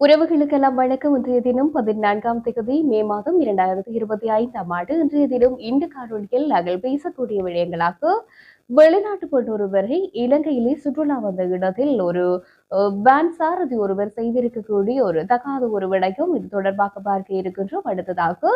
உறவுகளுக்கெல்லாம் வணக்கம். இன்றைய தினம் 14ஆம் தேதி மே மாதம் 2025ஆம் ஆண்டு. இன்றைய தினம் இந்த காணொலியில் நாங்கள் பேசக்கூடிய விடயங்களாக வெளிநாட்டு பெண்ணொருவரை இலங்கையிலே சுற்றுலா வந்த இடத்தில் ஒரு வேன் சாரதி ஒருவர் செய்திருக்கக்கூடிய ஒரு தகாத ஒரு விடயம். இது தொடர்பாக பார்க்க இருக்கின்றோம். அடுத்ததாக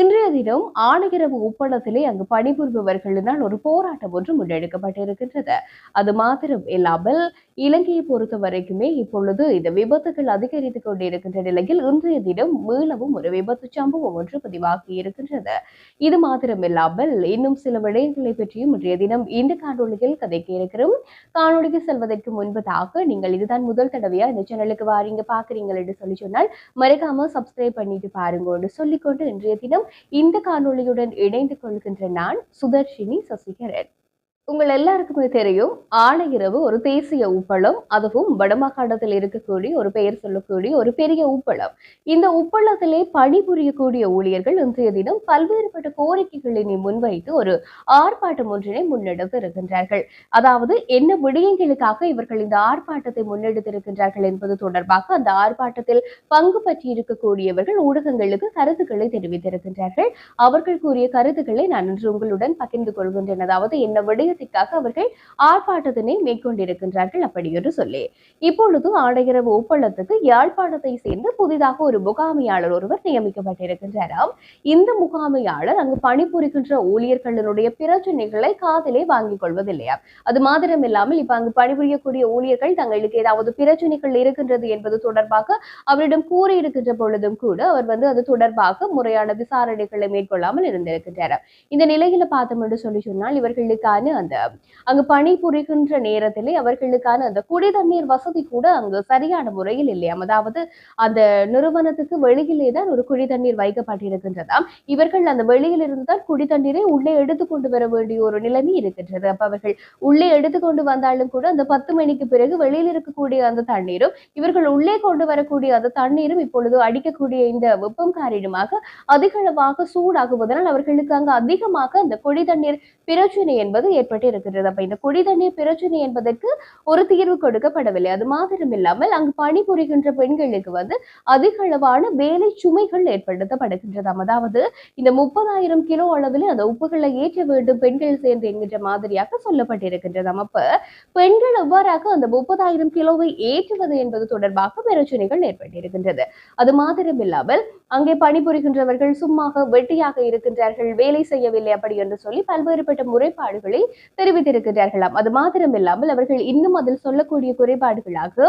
இன்றைய தினம் ஆணையரவு உப்பளத்திலே அங்கு பணிபுரிபவர்களினால் ஒரு போராட்டம் ஒன்று முன்னெடுக்கப்பட்டிருக்கின்றது. அது மாத்திரம் இல்லாமல் இலங்கையை பொறுத்த வரைக்குமே இப்பொழுது இந்த விபத்துகள் அதிகரித்துக் கொண்டிருக்கின்ற நிலையில் இன்றைய தினம் மீளவும் ஒரு விபத்து சம்பவம் ஒன்று பதிவாகி இருக்கின்றது. இது மாத்திரமில்லாமல் இன்னும் சில விடயங்களை பற்றியும் இன்றைய தினம் இந்த காணொலியில் கதைக்க இருக்கிறோம். காணொலிக்கு செல்வதற்கு முன்பதாக நீங்கள் இதுதான் முதல் தடவையா இந்த சேனலுக்கு வாரீங்க பாக்குறீங்கள் என்று சொல்லி சொன்னால் மறக்காம சப்ஸ்கிரைப் பண்ணிட்டு பாருங்க சொல்லிக்கொண்டு இன்றைய தினம் இந்த காணொலியுடன் இணைந்து கொள்கின்ற நான் சுதர்ஷினி சசிகரன். உங்கள் எல்லாருக்குமே தெரியும், ஆணையரவு ஒரு தேசிய உப்பளம், அதுவும் வடமாகாணத்தில் இருக்கக்கூடிய ஒரு பெயர் சொல்லக்கூடிய ஒரு பெரிய உப்பளம். இந்த உப்பளத்திலே பணிபுரியக்கூடிய ஊழியர்கள் இன்றைய தினம் பல்வேறுபட்ட கோரிக்கைகளினை முன்வைத்து ஒரு ஆர்ப்பாட்டம் ஒன்றினை முன்னெடுத்து இருக்கின்றார்கள். அதாவது என்ன விடயங்களுக்காக இவர்கள் இந்த ஆர்ப்பாட்டத்தை முன்னெடுத்திருக்கின்றார்கள் என்பது தொடர்பாக அந்த ஆர்ப்பாட்டத்தில் பங்கு பற்றி இருக்கக்கூடியவர்கள் ஊடகங்களுக்கு கருத்துக்களை தெரிவித்திருக்கின்றார்கள். அவர்கள் கூறிய கருத்துக்களை நான் இன்று உங்களுடன் பகிர்ந்து கொள்கின்றேன். அதாவது என்ன விடய அவர்கள் ஆர்ப்பாட்டத்தினை மேற்கொண்டிருக்கின்றார்கள் அப்படி என்று சொல்லி இப்பொழுது ஆணையரவு உப்பளத்துக்கு யாழ்ப்பாணத்தை சேர்ந்து புதிதாக ஒரு முகாமையாளர் ஒருவர் நியமிக்கப்பட்டிருக்கின்றாராம். இந்த முகாமையாளர் அங்கு பணிபுரிகின்ற ஊழியர்களுடைய பிரச்சனைகளை காதிலே வாங்கிக் கொள்வதில்லையா. அது மாத்திரம் இல்லாமல் இப்ப அங்கு பணிபுரியக்கூடிய ஊழியர்கள் தங்களுக்கு ஏதாவது பிரச்சனைகள் இருக்கின்றது என்பது தொடர்பாக அவரிடம் கூறியிருக்கின்ற பொழுதும் கூட அவர் அது தொடர்பாக முறையான விசாரணைகளை மேற்கொள்ளாமல் இருந்திருக்கின்றார். இந்த நிலையில பார்த்தோம் என்று சொல்லி சொன்னால் இவர்களுக்கான அங்கு பணிபுரிகின்ற நேரத்திலே அவர்களுக்கான அந்த குடி தண்ணீர் வசதி கூட அங்கு சரியான முறையில் இல்லையாம். அதாவது அந்த நிறுவனத்துக்கு வெளியிலே தான் ஒரு குடி தண்ணீர் வைக்கப்பட்டிருக்கின்றதாம். இவர்கள் அந்த வெளியில் இருந்துதான் குடி தண்ணீரை உள்ளே எடுத்துக்கொண்டு வர வேண்டிய ஒரு நிலைமை இருக்கின்றது. அப்ப அவர்கள் உள்ளே எடுத்துக்கொண்டு வந்தாலும் கூட அந்த 10 மணிக்கு பிறகு வெளியில் இருக்கக்கூடிய அந்த தண்ணீரும் இவர்கள் உள்ளே கொண்டு வரக்கூடிய அந்த தண்ணீரும் இப்பொழுது அடிக்கக்கூடிய இந்த வெப்பம் காரணமாக அதிகளவாக சூடாகுவதனால் அவர்களுக்கு அங்கு அதிகமாக அந்த குடி தண்ணீர் பிரச்சனை என்பது ஏற்பட்டு இருக்கிறது. அப்ப இந்த குடி தண்ணீர் பிரச்சனை என்பதற்கு ஒரு தீர்வு கொடுக்கப்படவில்லை. அது மாத்திரம் இல்லாமல் அங்கு பணிபுரிகின்ற பெண்களுக்கு அதிக அளவான வேலை சுமைகள் ஏற்படுத்தப்படுகின்றதாம். அதாவது இந்த 30,000 கிலோ அளவில் அந்த உப்புகளை ஏற்ற வேண்டும் பெண்கள் சேர்ந்து என்கின்ற மாதிரியாக சொல்லப்பட்டிருக்கின்றதாம். அப்ப பெண்கள் எவ்வாறாக அந்த 30,000 கிலோவை ஏற்றுவது என்பது தொடர்பாக பிரச்சனைகள் ஏற்பட்டிருக்கின்றது. அது மாத்திரம் இல்லாமல் அங்கே பணிபுரிகின்றவர்கள் சும்மாக வெட்டியாக இருக்கின்றார்கள், வேலை செய்யவில்லை அப்படி என்று சொல்லி பல்வேறுபட்ட முறைப்பாடுகளை தெரிவித்திருக்கிறார்களாம். அது மாத்திரம் இல்லாமல் அவர்கள் இன்னும் அதில் சொல்லக்கூடிய குறைபாடுகளாக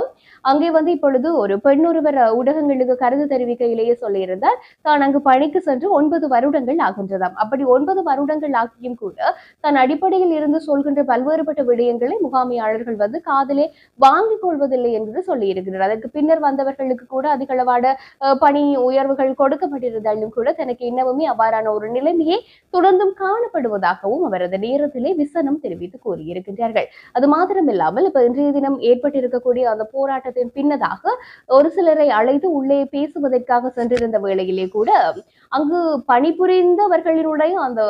அங்கே இப்பொழுது ஒரு பெண் ஒருவர் ஊடகங்களுக்கு கருத்து தெரிவிக்கையிலேயே சொல்லியிருந்தார், தான் அங்கு பணிக்கு சென்று 9 வருடங்கள் ஆகின்றதாம். அப்படி 9 வருடங்கள் ஆகியும் கூட தன் அடிப்படையில் இருந்து சொல்கின்ற பல்வேறுபட்ட விடயங்களை முகாமையாளர்கள் காதலே வாங்கிக் கொள்வதில்லை என்று சொல்லி இருக்கிறார். அதற்கு பின்னர் வந்தவர்களுக்கு கூட அதிகளவான பணி உயர்வுகள் கொடுக்கப்பட்டிருந்தாலும் கூட தனக்கு இன்னமுமே அவ்வாறான ஒரு நிலைமையை தொடர்ந்தும் காணப்படுவதாகவும் அவரது நேரத்திலே விசனம் தெரிவித்து கூறியிருக்கின்றார்கள். அது மாத்திரமில்லாமல் இப்ப இன்றைய தினம் ஏற்பட்டிருக்கக்கூடிய அந்த போராட்டத்தின் பின்னதாக ஒரு சிலரை அழைத்து உள்ளே பேசுவதற்காக சென்றிருந்த வேளையிலே கூட அங்கு பணிபுரிந்தவர்களினுடைய அந்த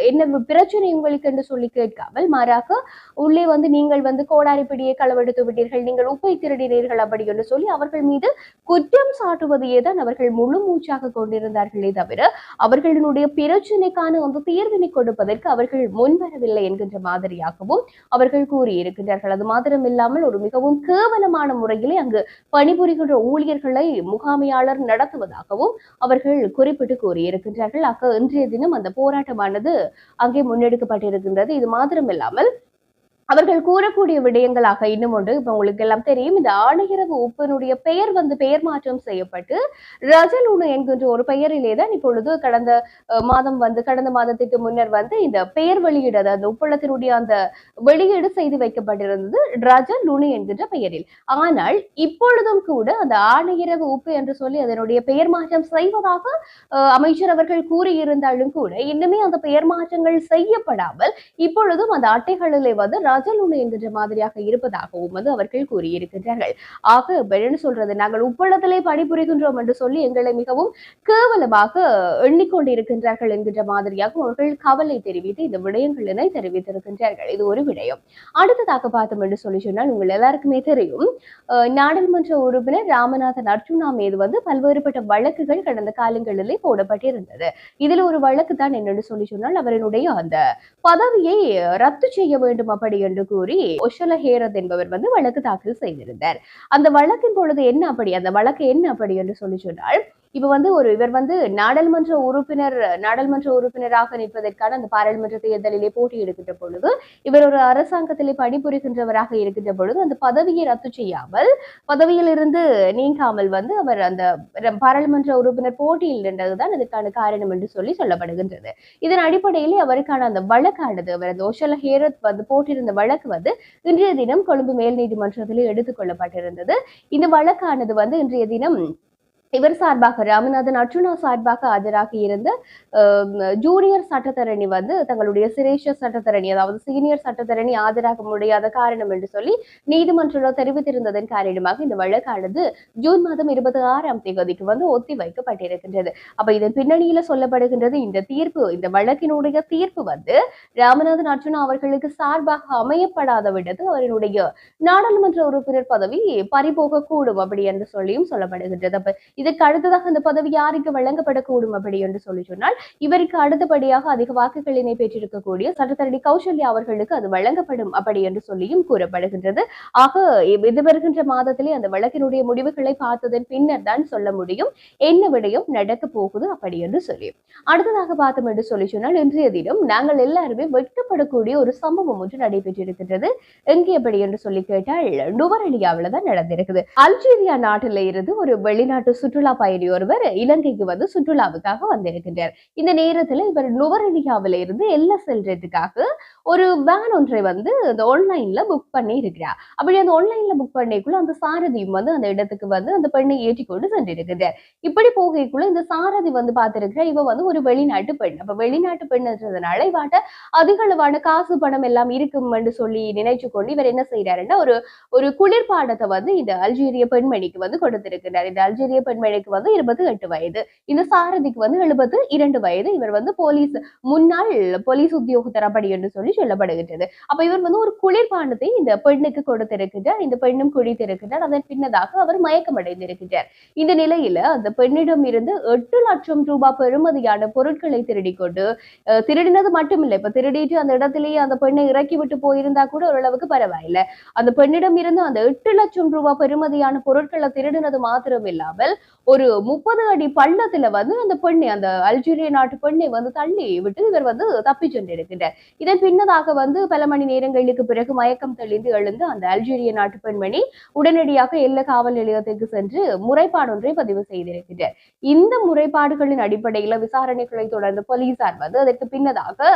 என்ன பிரச்சனை உங்களுக்கு என்று சொல்லி கேட்காமல் மாறாக உள்ளே நீங்கள் கோடாரிப்படியை களவெடுத்து விட்டீர்கள், நீங்கள் உப்பை திருடினீர்கள் அப்படி என்று சொல்லி அவர்கள் மீது குற்றம் சாட்டுவதையே தான் அவர்கள் முழு மூச்சாக கொண்டிருந்தார்களே தவிர அவர்களினுடைய பிரச்சனைக்கான அந்த தீர்வினை கொடுப்பதற்கு அவர்கள் முன்வரவில்லை என்கின்ற மாதிரியாகவும் அவர்கள் கூறியிருக்கின்றார்கள். அது மாத்திரம் இல்லாமல் ஒரு மிகவும் கேவலமான முறையிலே அங்கு பணிபுரிகின்ற ஊழியர்களை முகாமையாளர் நடத்துவதாகவும் அவர்கள் குறிப்பிட்டு கூறியிருக்கின்றார்கள். இன்றைய தினம் அந்த போராட்டமானது அங்கே முன்னெடுக்கப்பட்டிருக்கின்றது. இது மாத்திரமில்லாமல் அவர்கள் கூறக்கூடிய விடயங்களாக இன்னும் ஒன்று, இப்ப உங்களுக்கு எல்லாம் தெரியும், இந்த ஆணையரவு உப்பினுடைய பெயர் பெயர் மாற்றம் செய்யப்பட்டு ரஜலுணு என்கின்ற ஒரு பெயரிலே தான் இப்பொழுது கடந்த மாதம் கடந்த மாதத்துக்கு முன்னர் இந்த பெயர் வெளியீடு அந்த உப்பளத்தினுடைய அந்த வெளியீடு செய்து வைக்கப்பட்டிருந்தது ரஜலுணு என்கின்ற பெயரில். ஆனால் இப்பொழுதும் கூட அந்த ஆணையரவு உப்பு என்று சொல்லி அதனுடைய பெயர் மாற்றம் செய்வதாக அமைச்சர் அவர்கள் கூறியிருந்தாலும் கூட இன்னுமே அந்த பெயர் மாற்றங்கள் செய்யப்படாமல் இப்பொழுதும் அந்த அட்டைகளிலே ரஜலுணு என்கின்ற மாதிரியாக இருப்பதாகவும் வந்து அவர்கள் கூறியிருக்கின்றார்கள். ஆக என்ன சொல்றது, நாங்கள் உப்பளத்திலே பணிபுரிகின்றோம் என்று சொல்லி எங்களை மிகவும் கேவலமாக எண்ணிக்கொண்டிருக்கின்றார்கள் என்கின்ற மாதிரியாக அவர்கள் கவலை தெரிவித்து இந்த விடயங்களினை தெரிவித்திருக்கின்றார்கள். இது ஒரு விடயம். அடுத்ததாக பார்த்தோம் என்று சொல்லி சொன்னால் உங்கள் எல்லாருக்குமே தெரியும், நாடாளுமன்ற உறுப்பினர் ராமநாதன் அர்ஜுனா மீது வந்து பல்வேறுபட்ட வழக்குகள் கடந்த காலங்களிலே போடப்பட்டிருந்தது. இதுல ஒரு வழக்கு தான் என்னன்னு சொல்லி சொன்னால் அவருடைய அந்த பதவியை ரத்து செய்ய வேண்டும் அப்படி என்று கூறி ஒஷல ஹேரத் என்பவர் வந்து வழக்கு தாக்கல் செய்திருந்தார். அந்த வழக்கின் பொழுது என்ன அப்படி, அந்த வழக்கு என்ன அப்படி என்று சொல்லி சொன்னால், இப்ப வந்து இவர் வந்து நாடாளுமன்ற உறுப்பினராக நிற்பதற்கான அந்த பாராளுமன்ற தேர்தலிலே போட்டியிடுகின்ற பொழுது இவர் ஒரு அரசாங்கத்திலே பணிபுரிகின்றவராக இருக்கின்ற பொழுது அந்த பதவியை ரத்து செய்யாமல், பதவியில் இருந்து நீங்காமல் வந்து அவர் அந்த பாராளுமன்ற உறுப்பினர் போட்டியில் நின்றதுதான் இதற்கான காரணம் என்று சொல்லி சொல்லப்படுகின்றது. இதன் அடிப்படையிலே அவருக்கான அந்த வழக்கானது, அவர் அந்த ஒஷல ஹேரத் வந்து போட்டியிருந்த வழக்கு வந்து இன்றைய தினம் கொழும்பு மேல் நீதிமன்றத்திலே எடுத்துக் கொள்ளப்பட்டிருந்தது. இந்த வழக்கானது வந்து இன்றைய தினம் இவர் சார்பாக ராமநாதன் அர்ஜுனா சார்பாக ஆஜராகி இருந்த ஜூனியர் சட்டத்தரணி வந்து தங்களுடைய சிரேஷ்ட சட்டத்தரணி, அதாவது சீனியர் சட்டத்தரணி ஆஜராக முடியாத காரணம் என்று சொல்லி நீதிமன்றம் தெரிவித்திருந்ததன் காரணமாக இந்த வழக்கானது ஜூன் மாதம் 26ஆம் தேதிக்கு வந்து ஒத்தி வைக்கப்பட்டிருக்கின்றது. அப்ப இதன் பின்னணியில சொல்லப்படுகின்றது, இந்த தீர்ப்பு, இந்த வழக்கினுடைய தீர்ப்பு வந்து ராமநாதன் அர்ஜுனா அவர்களுக்கு சார்பாக அமையப்படாத விடத்து அவருடைய நாடாளுமன்ற உறுப்பினர் பதவி பறிபோக கூடும் அப்படி என்று சொல்லியும் சொல்லப்படுகின்றது. அப்ப இதற்கு அடுத்ததாக அந்த பதவி யாருக்கு வழங்கப்படக்கூடும் அப்படி என்று சொல்லி சொன்னால், இவருக்கு அடுத்தபடியாக அதிக வாக்குகளினை பெற்றிருக்கக்கூடிய சட்டத்தரணி கௌசல்யா அவர்களுக்கு அது வழங்கப்படும் அப்படி என்று சொல்லியும் கூறப்படுகின்றது. ஆக இது வருகின்ற மாதத்திலே அந்த வழக்கினுடைய முடிவுகளை பார்த்ததன் பின்னர் தான் சொல்ல முடியும் என்ன விடயம் நடக்க போகுது அப்படி என்று சொல்லி. அடுத்ததாக பார்த்தோம் என்று சொல்லி சொன்னால், இன்றைய தினம் நாங்கள் எல்லாருமே வெட்கப்படக்கூடிய ஒரு சம்பவம் ஒன்று நடைபெற்றிருக்கின்றது. எங்கே எப்படி என்று சொல்லி கேட்டால் நுவரெலியாவில் தான் நடந்திருக்குது. அல்ஜீரியா நாட்டில இருந்து ஒரு வெளிநாட்டு சுற்றுலா பயணி ஒருவர் இலங்கைக்கு வந்து சுற்றுலாவுக்காக வந்திருக்கின்றார். இந்த நேரத்தில் இவர் நுவரெலியாவில இருந்து எல்ல செல்றதுக்காக ஒரு வேன் ஒன்றை வந்து அந்த ஆன்லைன்ல புக் பண்ணி இருக்கிறார். அப்படி அந்த ஆன்லைன்ல புக் பண்ணிக்குள்ள அந்த சாரதியும் வந்து அந்த இடத்துக்கு வந்து அந்த பெண்ணை ஏற்றி கொண்டு சென்றிருக்கிறார். இப்படி போகைக்குள்ள இந்த சாரதி வந்து பார்த்திருக்கிறார், இவ வந்து ஒரு வெளிநாட்டு பெண். அப்ப வெளிநாட்டு பெண்ன்றதுனால இவாட்ட அதிக அளவான காசு பணம் எல்லாம் இருக்கும் என்று சொல்லி நினைச்சு கொண்டு இவர் என்ன செய்யறாருன்னா ஒரு குளிர்பாடத்தை வந்து இந்த அல்ஜீரிய பெண்மணிக்கு வந்து கொடுத்திருக்கிறார். இந்த அல்ஜீரிய பெண்மணிக்கு வந்து 28 வயது, இந்த சாரதிக்கு வந்து 72 வயது. இவர் வந்து முன்னாள் போலீஸ் உத்தியோகத்தர் அப்படி என்று சொல்லி சொல்லப்படுகின்றது. அப்ப இவர் வந்து ஒரு குளிர்பானத்தை இந்த பெண்ணுக்கு கொடுத்திருக்கிறார். இந்த பெண்ணும் குடித்திருக்கிறார். அதன் பின்னதாக அவர் மயக்கமடைந்திருக்கிறார். இந்த நிலையில அந்த பெண்ணிடம் இருந்து 8 லட்சம் ரூபாய் பெறுமதியான பொருட்களை திருடிக்கொண்டு, திருடினது மட்டுமில்லை, இப்ப திருடிட்டு அந்த இடத்திலேயே அந்த பெண்ணை இறக்கி விட்டு போயிருந்தா கூட ஓரளவுக்கு பரவாயில்லை. அந்த பெண்ணிடம் இருந்து அந்த 8 லட்சம் ரூபாய் பெறுமதியான பொருட்களை திருடினது மாத்திரம் இல்லாமல் ஒரு 30 அடி பள்ளத்துல வந்து அந்த பெண்ணை, அந்த அல்ஜீரிய நாட்டு பெண்ணை வந்து தள்ளி விட்டு இவர் வந்து தப்பி சென்றிருக்கிறார். இதன் பின்னதாக வந்து பல மணி நேரங்களுக்கு பிறகு மயக்கம் தெளிந்து எழுந்து அந்த அல்ஜீரிய நாட்டு பெண்மணி உடனடியாக எல்ல காவல் நிலையத்திற்கு சென்று முறைப்பாடு ஒன்றை பதிவு செய்திருக்கிறார். இந்த முறைப்பாடுகளின் அடிப்படையில விசாரணைகளை தொடர்ந்த போலீசார் வந்து அதற்கு பின்னதாக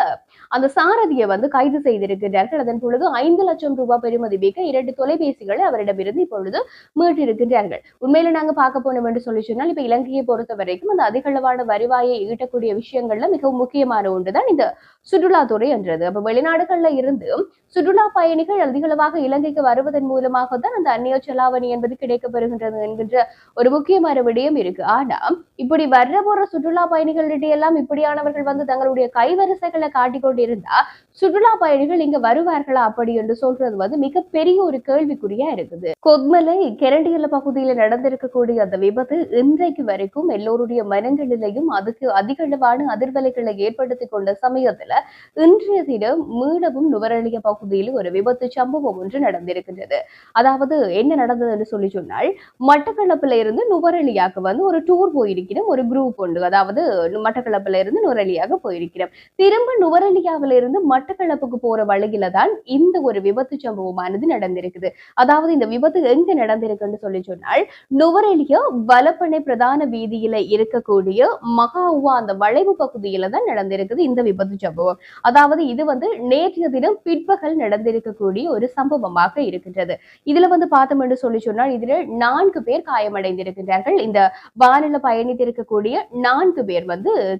அந்த சாரதியை வந்து கைது செய்திருக்கிறார்கள். அதன் பொழுது 5 லட்சம் ரூபாய் பெறுமதி மிக்க 2 தொலைபேசிகளை அவரிடமிருந்து இப்பொழுது மீட்டிருக்கிறார்கள். உண்மையில நாங்க பார்க்க போனோம் என்று சொல்லி சொன்னால், இப்ப இலங்கையை பொறுத்த வரைக்கும் அந்த அதிகளவான வருவாயை ஈட்டக்கூடிய விஷயங்கள்ல மிகவும் முக்கியமான ஒன்றுதான் இந்த சுற்றுலாத்துறை என்றது. அப்ப வெளிநாடுகள்ல இருந்து சுற்றுலா பயணிகள் அதிகளவாக இலங்கைக்கு வருவதன் மூலமாக தான் அந்த அந்நிய செலாவணி என்பது கிடைக்கப்பெறுகின்றது என்கின்ற ஒரு முக்கியமான விடயம் இருக்கு. ஆனா இப்படி வர்ற போற சுற்றுலா பயணிகளிடையே எல்லாம் இப்படியானவர்கள் வந்து தங்களுடைய கைவரிசைகளை காட்டிக் கொண்டிருந்தா சுற்றுலா பயணிகள் இங்க வருவார்களா அப்படி என்று சொல்றது வந்து மிகப்பெரிய ஒரு கேள்விக்குறியா இருக்குது. கொத்மலை கெரண்டியல பகுதியில நடந்திருக்கக்கூடிய அந்த விபத்து இன்றைக்கு வரைக்கும் எல்லோருடைய மனங்களிலையும் அதுக்கு அதிகளவான அதிர்வலைகளை ஏற்படுத்தி கொண்ட சமயத்துல இன்றைய தினம் மீளவும் நுவரெலியா பகுதியில் ஒரு விபத்து சம்பவம் ஒன்று நடந்திருக்கின்றது. அதாவது என்ன நடந்தது என்று சொல்லி சொன்னால், மட்டக்களப்பில இருந்து நுவரெலியாவுக்கு வந்து ஒரு டூர் போயிருக்கிறோம், ஒரு குரூப் ஒன்று. அதாவது மட்டக்களப்பில இருந்து நுவரெலியாக போயிருக்கிறோம். திரும்ப நுவரெலியாவில இருந்து மட்டக்களப்புக்கு போற வழியில தான் இந்த ஒரு விபத்து சம்பவமானது நடந்திருக்குது. அதாவது இந்த விபத்து எங்க நடந்திருக்குன்னு சொல்லி சொன்னால், நுவரெலியா வலப்பனை பிரதான வீதியில இருக்கக்கூடிய மகாவுவா அந்த வளைவு பகுதியில தான் நடந்திருக்குது இந்த விபத்து சம்பவம். அதாவது இது நேற்றைய தினம் பிற்பகல் நடந்திருக்கக்கூடிய ஒரு சம்பவமாக இருக்கின்றது. இதுல பார்த்தோம் என்று சொல்லி சொன்னால் இதுல 4 பேர் காயமடைந்திருக்கின்றார்கள். இந்த வானில பயணித்திருக்கக்கூடிய 4 பேர்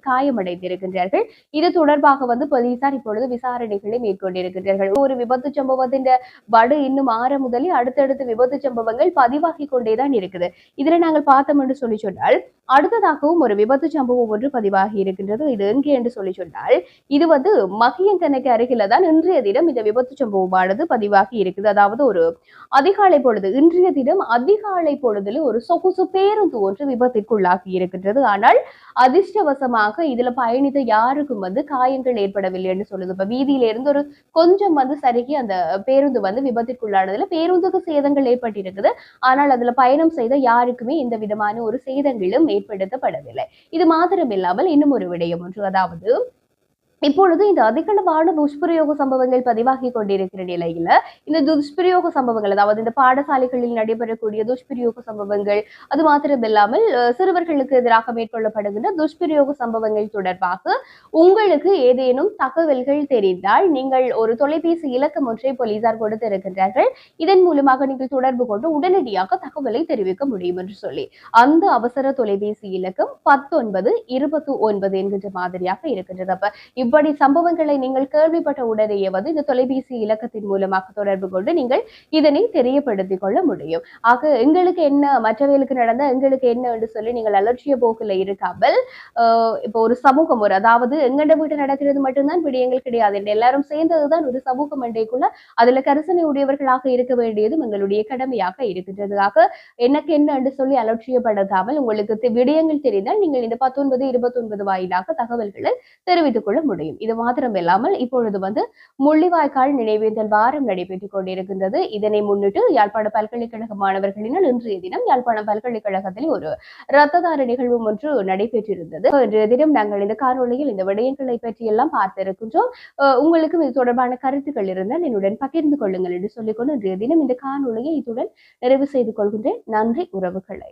காயமடைந்திருக்கின்றார்கள். இது தொடர்பாக போலீசார் இப்பொழுது விசாரணைகளை மேற்கொண்டிருக்கின்றார்கள். ஒரு விபத்து சம்பவத்தின் வடு இன்னும் ஆற முதலில் அடுத்தடுத்த விபத்து சம்பவங்கள் பதிவாகி கொண்டேதான் இருக்குது. இதுல நாங்கள் பார்த்தோம் என்று சொல்லி சொன்னால் அடுத்ததாகவும் ஒரு விபத்து சம்பவம் ஒன்று பதிவாகி இருக்கின்றது. இது எங்கே என்று சொல்லி சொன்னால் இது மகியங்கனைக்கு அருகில தான் இன்றைய தினம் இந்த விபத்து சம்பவமானது பதிவாகி இருக்குது. அதாவது ஒரு அதிகாலை பொழுது இன்றைய தினம் அதிகாலை பொழுதுல ஒரு சொகுசு பேருந்து ஒன்று விபத்திற்குள்ளாகி இருக்கின்றது. ஆனால் அதிர்ஷ்டவசமாக இதுல பயணித்த யாருக்கும் காயங்கள் ஏற்படவில்லை என்று சொல்லுது. இப்ப வீதியில இருந்து ஒரு கொஞ்சம் சருகி அந்த பேருந்து விபத்திற்குள்ளானதுல பேருந்துக்கு சேதங்கள் ஏற்பட்டிருக்குது. ஆனால் அதுல பயணம் செய்த யாருக்குமே எந்த விதமான ஒரு சேதங்களும் ஏற்படுத்தப்படவில்லை. இது மாத்திரம் இல்லாமல் இன்னும் ஒரு விடயம் ஒன்று, அதாவது இப்பொழுது இந்த அதிகளவான துஷ்பிரயோக சம்பவங்கள் பதிவாகி கொண்டிருக்கிற நிலையில இந்த துஷ்பிரயோக சம்பவங்கள், அதாவது இந்த பாடசாலைகளில் நடைபெறக்கூடிய துஷ்பிரயோக சம்பவங்கள், அது மாத்திரமில்லாமல் சிறுவர்களுக்கு எதிராக மேற்கொள்ளப்படுகின்ற துஷ்பிரயோக சம்பவங்கள் தொடர்பாக உங்களுக்கு ஏதேனும் தகவல்கள் தெரிந்தால் நீங்கள் ஒரு தொலைபேசி இலக்கம் ஒன்றை போலீசார் கொடுத்திருக்கின்றார்கள். இதன் மூலமாக நீங்கள் தொடர்பு கொண்டு உடனடியாக தகவலை தெரிவிக்க முடியும் என்று சொல்லி அந்த அவசர தொலைபேசி இலக்கம் 1929 என்கின்ற மாதிரியாக இருக்கின்றது. அப்ப இப்படி சம்பவங்களை நீங்கள் கேள்விப்பட்ட உடனேயே இந்த தொலைபேசி இலக்கத்தின் மூலமாக தொடர்பு கொண்டு நீங்கள் இதனை தெரியப்படுத்திக் கொள்ள முடியும். ஆக எங்களுக்கு என்ன, மற்றவர்களுக்கு நடந்த எங்களுக்கு என்ன என்று சொல்லி நீங்கள் அலட்சிய போக்குல இருக்காமல் இப்போ ஒரு சமூகம், அதாவது எங்கட வீட்டு நடக்கிறது மட்டும்தான் விடயங்கள் கிடையாது, எல்லாரும் சேர்ந்ததுதான் ஒரு சமூகம் அண்டைக்குள்ள அதுல கரிசனை உடையவர்களாக இருக்க வேண்டியதும் எங்களுடைய கடமையாக இருக்கின்றது. ஆக எனக்கு என்ன என்று சொல்லி அலட்சியப்படுத்தாமல் உங்களுக்கு விடயங்கள் தெரிந்தால் நீங்கள் இந்த 1929 வாயிலாக தகவல்களை தெரிவித்துக் கொள்ள முடியும். இது மாத்திரம் இல்லாமல் இப்பொழுது முள்ளிவாய்க்கால் நினைவேந்தல் வாரம் நடைபெற்றுக் கொண்டிருக்கின்றது. இதனை முன்னிட்டு யாழ்ப்பாண பல்கலைக்கழக மாணவர்களினால் இன்றைய தினம் யாழ்ப்பாணம் பல்கலைக்கழகத்தில் ஒரு இரத்த தான நிகழ்வு ஒன்று நடைபெற்றிருந்தது. இன்றைய தினம் நாங்கள் இந்த காணொலியில் இந்த விடயங்களை பற்றி எல்லாம் பார்த்திருக்கின்றோம். உங்களுக்கும் இது தொடர்பான கருத்துக்கள் இருந்தால் என்னுடன் பகிர்ந்து கொள்ளுங்கள் என்று சொல்லிக்கொண்டு இன்றைய தினம் இந்த காணொலியை இத்துடன் நிறைவு செய்து கொள்கின்றேன். நன்றி உறவுகளை.